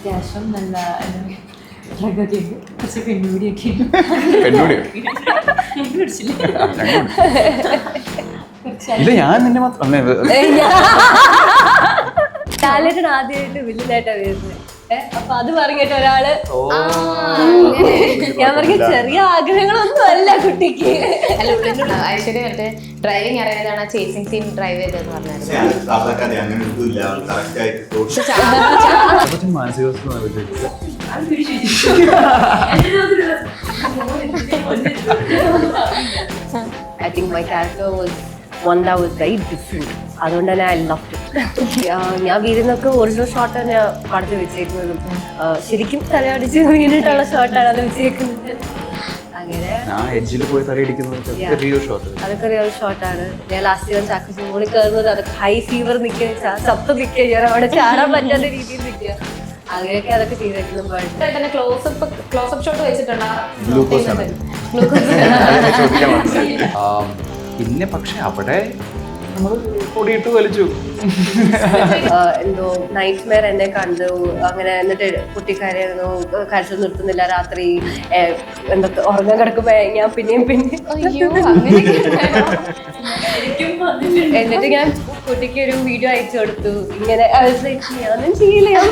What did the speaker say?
അത്യാവശ്യം നല്ല ഡ്രഗൊക്കെ ഉണ്ട്, കുറച്ച് പെണ്ണുപിടിയൊക്കെ ഇല്ല, ഞാൻ നിന്നെ മാത്രം ടാലന്റഡ് ആദ്യമായിട്ട് വില്ലനായിട്ടാ വരുന്നത്. അപ്പൊ അത് പറഞ്ഞിട്ട് ഒരാള് ഞാൻ പറഞ്ഞ ചെറിയ ആഗ്രഹങ്ങളൊന്നും അല്ല കുട്ടിക്ക്. ഐശ്വര്യ മറ്റേ ഡ്രൈവിംഗ് അറിയാതാണ് ചേസിംഗ് സീൻ ഡ്രൈവ് ചെയ്തതെന്ന് പറഞ്ഞായിരുന്നു. മാനസികാവസ്ഥ I think my character was one that was very different. അതുകൊണ്ട് തന്നെ I loved it. ഞാൻ വീരുന്നൊക്കെ ഒറിജിനൽ ഷോട്ടാണ് ഞാൻ പടത്തിൽ വെച്ചേക്കുന്നതും. ശരിക്കും തലയടിച്ച് വീണിട്ടുള്ള ഷോട്ടാണ് അത് വെച്ചേക്കുന്നത്. അങ്ങനെ അതൊക്കെ റിയൽ ഷോട്ടാണ്. ഞാൻ ലാസ്റ്റ് ഞാൻ ചാക്കോച്ചി മുകളിൽ കയറുന്നത് അതൊക്കെ ഹൈ ഫീവർ നിൽക്കുക, സപ്പ് നിൽക്കുക, ഞാൻ അവിടെ ചാടാൻ പറ്റാത്ത രീതിയിൽ നിൽക്കുക. അങ്ങനെയൊക്കെ അതൊക്കെ ചെയ്തേക്കുന്നു. ക്ലോസപ്പ് ഷോട്ട് വെച്ചിട്ടുണ്ടോ? പിന്നെ പക്ഷെ അവിടെ നമ്മൾ പൊടിയിട്ട് വലിച്ചു. എന്തോ നൈറ്റ് മെയർ എന്നെ കണ്ടു, അങ്ങനെ എന്നിട്ട് കുട്ടിക്കാരായിരുന്നു, കരച്ചിൽ നിർത്തുന്നില്ല, രാത്രി എന്തൊക്കെ ഉറങ്ങാൻ കിടക്കുമ്പോ ഞാൻ പിന്നെയും എന്നിട്ട് ഞാൻ കുട്ടിക്ക് ഒരു വീഡിയോ അയച്ചു കൊടുത്തു. ഇങ്ങനെ ഞാനും ചെയ്യില്ല, ഞാൻ